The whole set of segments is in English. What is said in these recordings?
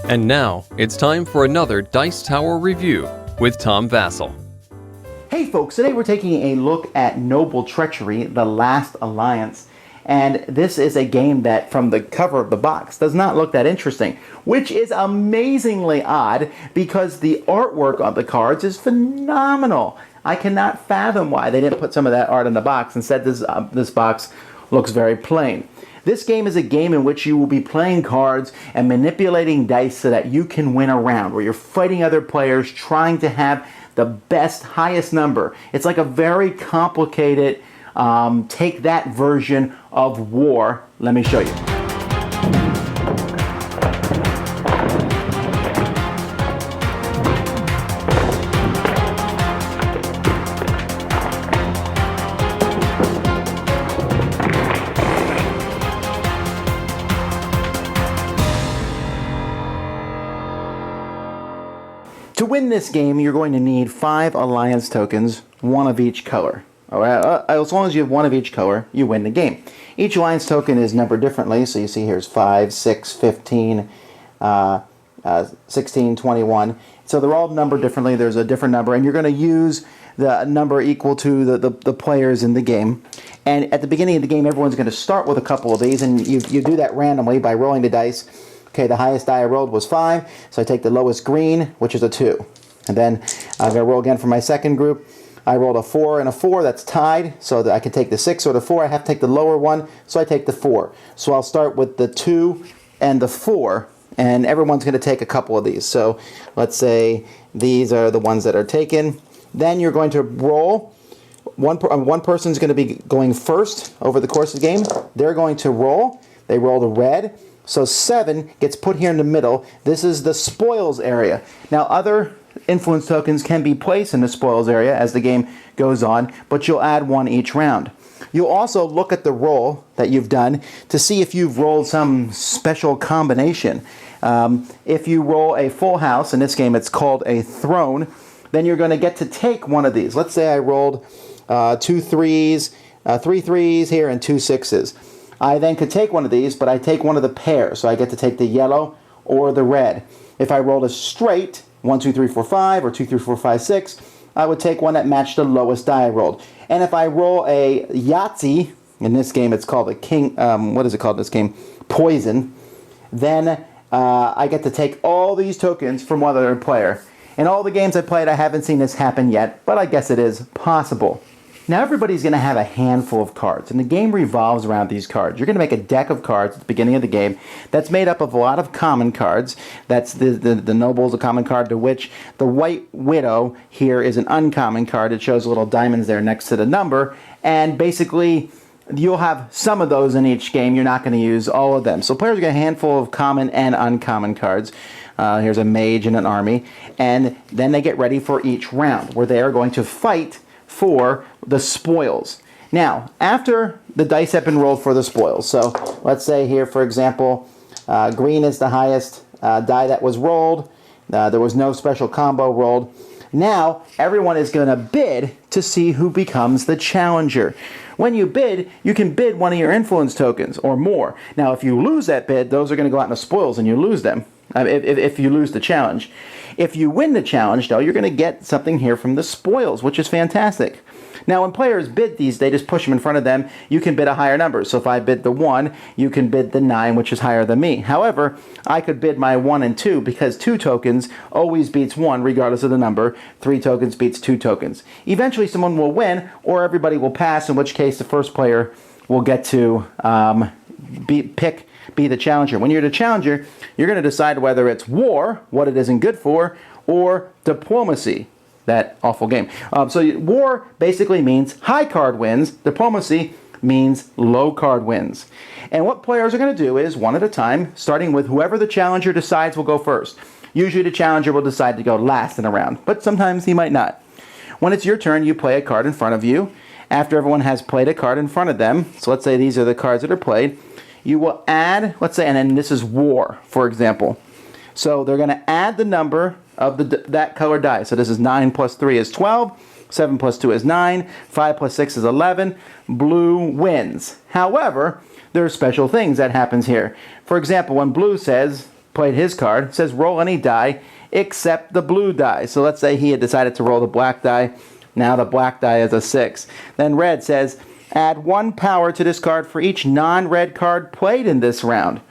And now, it's time for another Dice Tower review with Tom Vasel. Hey folks, today we're taking a look at Noble Treachery, The Last Alliance. And this is a game that, from the cover of the box, does not look that interesting, which is amazingly odd because the artwork on the cards is phenomenal. I cannot fathom why they didn't put some of that art in the box. Instead, this box looks very plain. This game is a game in which you will be playing cards and manipulating dice so that you can win a round, where you're fighting other players, trying to have the best, highest number. It's like a very complicated take that version of war. Let me show you. To win this game, you're going to need 5 alliance tokens, 1 of each color. All right, as long as you have 1 of each color, you win the game. Each alliance token is numbered differently, so you see here's 5, 6, 15, 16, 21. So they're all numbered differently. There's a different number, and you're going to use the number equal to the players in the game. And at the beginning of the game, everyone's going to start with a couple of these, and you do that randomly by rolling the dice. Okay, the highest die I rolled was 5, so I take the lowest green, which is a 2. And then I'm going to roll again for my second group. I rolled a 4 and a 4, that's tied, so that I can take the 6 or the 4. I have to take the lower one, so I take the 4. So I'll start with the 2 and the 4, and everyone's going to take a couple of these. So let's say these are the ones that are taken. Then you're going to roll. One person's going to be going first over the course of the game. They're going to roll. They roll the red. So 7 gets put here in the middle. This is the spoils area. Now other influence tokens can be placed in the spoils area as the game goes on, but you'll add 1 each round. You'll also look at the roll that you've done to see if you've rolled some special combination. If you roll a full house, in this game it's called a throne, then you're going to get to take one of these. Let's say I rolled 2 3s, 3 3s here and 2 6s. I then could take one of these, but I take one of the pairs, so I get to take the yellow or the red. If I rolled a straight, 1 2 3 4 5 or 2 3 4 5 6, I would take one that matched the lowest die I rolled. And if I roll a Yahtzee, in this game it's called a king, what is it called in this game? Poison, then I get to take all these tokens from one other player. In all the games I played, I haven't seen this happen yet, but I guess it is possible. Now everybody's going to have a handful of cards, and the game revolves around these cards. You're going to make a deck of cards at the beginning of the game that's made up of a lot of common cards. That's the Noble's a common card, to which the White Widow here is an uncommon card. It shows little diamonds there next to the number, and basically you'll have some of those in each game. You're not going to use all of them. So players get a handful of common and uncommon cards. Here's a mage and an army, and then they get ready for each round, where they are going to fight for the spoils. Now, after the dice have been rolled for the spoils, so let's say here, for example, green is the highest die that was rolled. There was no special combo rolled. Now, everyone is going to bid to see who becomes the challenger. When you bid, you can bid one of your influence tokens or more. Now, if you lose that bid, those are going to go out in the spoils and you lose them. If you lose the challenge. If you win the challenge, though, you're going to get something here from the spoils, which is fantastic. Now, when players bid these, they just push them in front of them. You can bid a higher number. So if I bid the 1, you can bid the 9, which is higher than me. However, I could bid my 1 and 2 because 2 tokens always beats 1 regardless of the number. 3 tokens beats 2 tokens. Eventually, someone will win, or everybody will pass, in which case the first player will get to be the challenger. When you're the challenger, you're going to decide whether it's war, what it isn't good for, or diplomacy, that awful game. So war basically means high card wins. Diplomacy means low card wins. And what players are going to do is, one at a time, starting with whoever the challenger decides will go first. Usually the challenger will decide to go last in a round, but sometimes he might not. When it's your turn, you play a card in front of you. After everyone has played a card in front of them, so let's say these are the cards that are played, you will add, let's say, and then this is war, for example. So they're going to add the number of that color die. So this is 9 plus 3 is 12, 7 plus 2 is 9, 5 plus 6 is 11. Blue wins. However, there are special things that happens here. For example, when blue says played his card. It says roll any die except the blue die. So let's say he had decided to roll the black die. Now the black die is a 6. Then red says add 1 power to this card for each non-red card played in this round.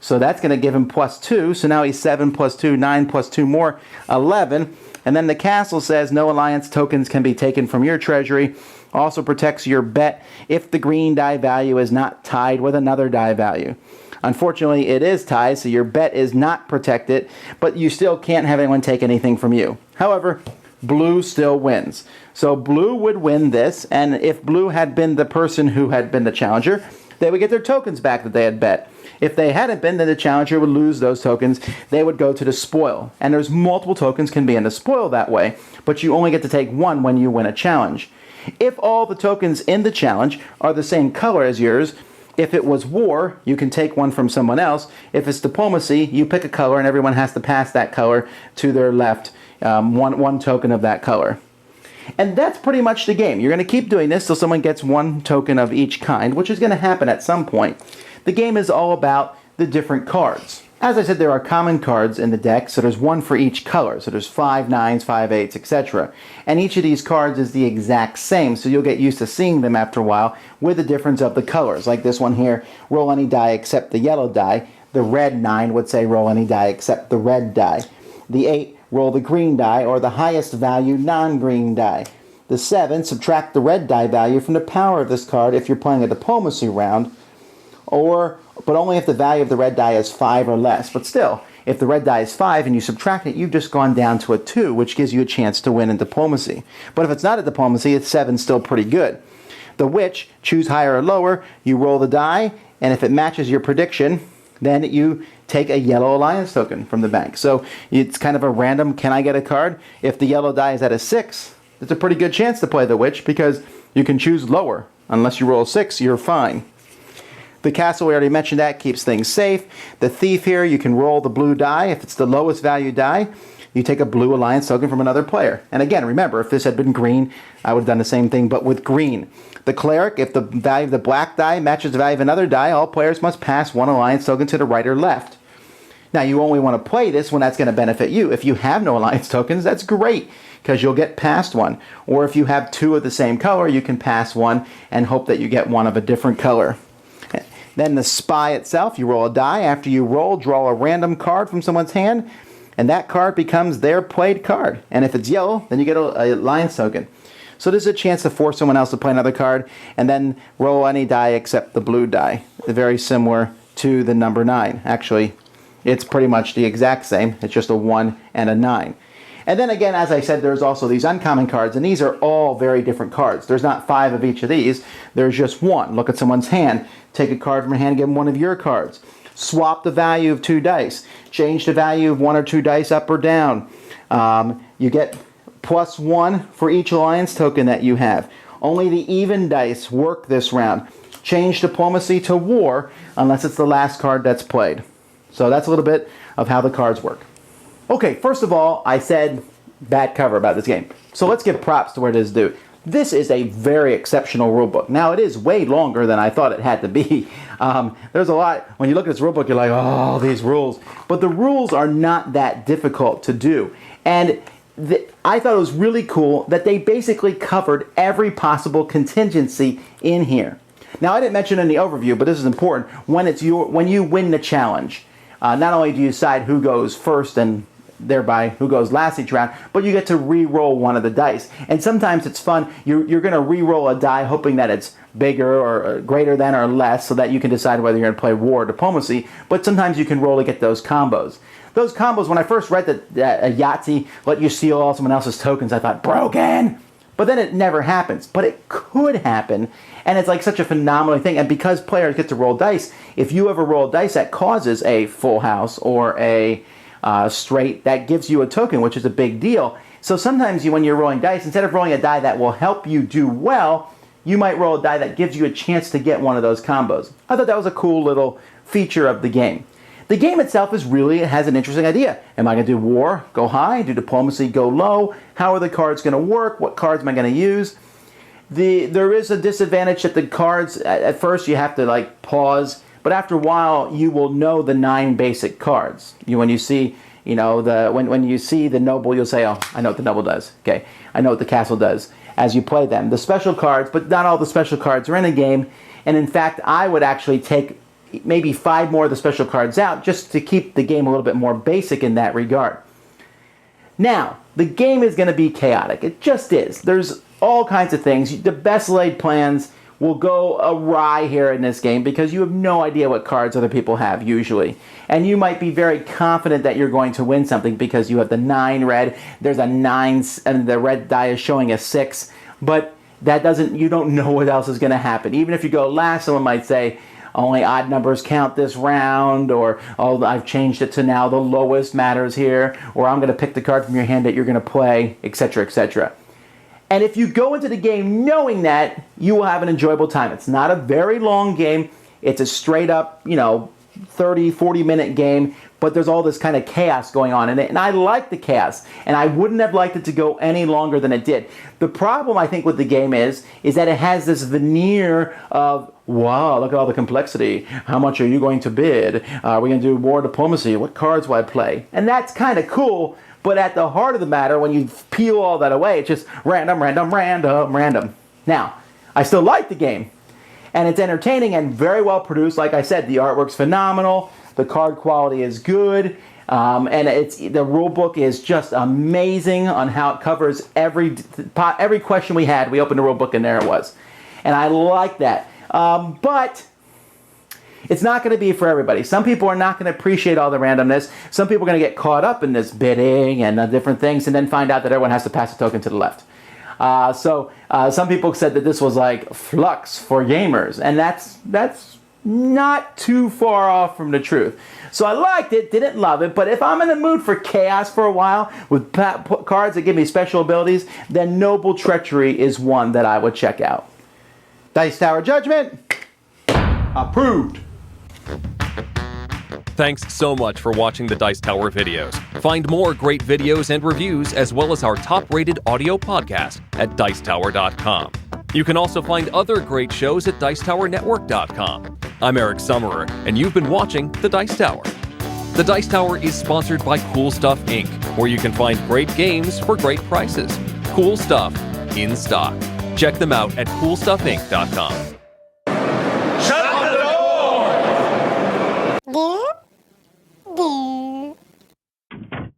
So that's going to give him +2. So now he's 7 + 2, 9 + 2 more, 11. And then the castle says no alliance tokens can be taken from your treasury. Also protects your bet if the green die value is not tied with another die value. Unfortunately, it is tied, so your bet is not protected, but you still can't have anyone take anything from you. However, blue still wins. So blue would win this, and if blue had been the person who had been the challenger, they would get their tokens back that they had bet. If they hadn't been, then the challenger would lose those tokens. They would go to the spoil. And there's multiple tokens can be in the spoil that way, but you only get to take 1 when you win a challenge. If all the tokens in the challenge are the same color as yours, if it was war, you can take 1 from someone else. If it's diplomacy, you pick a color and everyone has to pass that color to their left, one token of that color. And that's pretty much the game. You're going to keep doing this till someone gets 1 token of each kind, which is going to happen at some point. The game is all about the different cards. As I said, there are common cards in the deck, so there's 1 for each color. So there's 5 9s, 5 8s, etc. And each of these cards is the exact same, so you'll get used to seeing them after a while with the difference of the colors. Like this one here, roll any die except the yellow die. The red 9 would say roll any die except the red die. The 8, roll the green die or the highest value non-green die. The 7, subtract the red die value from the power of this card if you're playing a diplomacy round, but only if the value of the red die is 5 or less. But still, if the red die is 5 and you subtract it, you've just gone down to a 2, which gives you a chance to win in diplomacy. But if it's not a diplomacy, it's 7 still pretty good. The witch, choose higher or lower, you roll the die, and if it matches your prediction, then you take a yellow alliance token from the bank. So it's kind of a random, can I get a card? If the yellow die is at a 6, it's a pretty good chance to play the witch because you can choose lower. Unless you roll a 6, you're fine. The castle, we already mentioned that, keeps things safe. The thief here, you can roll the blue die. If it's the lowest value die, you take a blue alliance token from another player. And again, remember, if this had been green, I would have done the same thing, but with green. The cleric, if the value of the black die matches the value of another die, all players must pass 1 alliance token to the right or left. Now, you only want to play this when that's going to benefit you. If you have no alliance tokens, that's great, because you'll get past 1. Or if you have 2 of the same color, you can pass 1 and hope that you get 1 of a different color. Then the spy itself, you roll a die. After you roll, draw a random card from someone's hand, and that card becomes their played card. And if it's yellow, then you get a alliance token. So this is a chance to force someone else to play another card, and then roll any die except the blue die. Very similar to the number 9. Actually, it's pretty much the exact same. It's just a 1 and a 9. And then again, as I said, there's also these uncommon cards, and these are all very different cards. There's not 5 of each of these. There's just 1. Look at someone's hand. Take a card from your hand, give them 1 of your cards. Swap the value of 2 dice. Change the value of 1 or 2 dice up or down. You get +1 for each alliance token that you have. Only the even dice work this round. Change diplomacy to war unless it's the last card that's played. So that's a little bit of how the cards work. Okay, first of all, I said bad cover about this game. So let's give props to where it is due. This is a very exceptional rulebook. Now, it is way longer than I thought it had to be. There's a lot. When you look at this rulebook, you're like, oh, these rules. But the rules are not that difficult to do. And I thought it was really cool that they basically covered every possible contingency in here. Now, I didn't mention in the overview, but this is important. When you win the challenge, not only do you decide who goes first and thereby who goes last each round, but you get to re-roll 1 of the dice. And sometimes it's fun. You're going to re-roll a die hoping that it's bigger or greater than or less so that you can decide whether you're going to play war or diplomacy, but sometimes you can roll to get those combos. Those combos, when I first read that a Yahtzee let you steal all someone else's tokens, I thought, broken! But then it never happens. But it could happen, and it's like such a phenomenal thing. And because players get to roll dice, if you ever roll dice that causes a full house or a straight, that gives you a token, which is a big deal. So sometimes when you're rolling dice, instead of rolling a die that will help you do well, you might roll a die that gives you a chance to get one of those combos. I thought that was a cool little feature of the game. The game itself it has an interesting idea. Am I going to do war, go high, do diplomacy, go low? How are the cards going to work? What cards am I going to use? There is a disadvantage that the cards, at first you have to pause but after a while, you will know the 9 basic cards. When you see, when you see the noble, you'll say, "Oh, I know what the noble does. Okay, I know what the castle does." As you play them, the special cards, but not all the special cards are in a game. And in fact, I would actually take maybe 5 more of the special cards out just to keep the game a little bit more basic in that regard. Now, the game is going to be chaotic. It just is. There's all kinds of things. The best laid plans will go awry here in this game because you have no idea what cards other people have usually. And you might be very confident that you're going to win something because you have the 9 red, there's a 9, and the red die is showing a 6, but you don't know what else is going to happen. Even if you go last, someone might say, only odd numbers count this round, or oh, I've changed it to now the lowest matters here, or I'm going to pick the card from your hand that you're going to play, etc., etc. And if you go into the game knowing that, you will have an enjoyable time. It's not a very long game. It's a straight up, 30, 40-minute game, but there's all this kind of chaos going on in it, and I like the chaos, and I wouldn't have liked it to go any longer than it did. The problem, I think, with the game is that it has this veneer of, wow, look at all the complexity. How much are you going to bid? Are we going to do war diplomacy? What cards will I play? And that's kind of cool, but at the heart of the matter, when you peel all that away, it's just random, random, random, random. Now, I still like the game. And it's entertaining and very well produced. Like I said, the artwork's phenomenal. The card quality is good. And the rule book is just amazing on how it covers every question we had. We opened the rule book and there it was. And I like that. But it's not going to be for everybody. Some people are not going to appreciate all the randomness. Some people are going to get caught up in this bidding and different things and then find out that everyone has to pass a token to the left. So some people said that this was like Flux for gamers, and that's not too far off from the truth. So I liked it, didn't love it, but if I'm in the mood for chaos for a while with cards that give me special abilities, then Noble Treachery is one that I would check out. Dice Tower Judgment, approved. Thanks so much for watching the Dice Tower videos. Find more great videos and reviews, as well as our top-rated audio podcast at Dicetower.com. You can also find other great shows at Dicetowernetwork.com. I'm Eric Summerer, and you've been watching The Dice Tower. The Dice Tower is sponsored by Cool Stuff Inc., where you can find great games for great prices. Cool stuff in stock. Check them out at CoolStuffInc.com.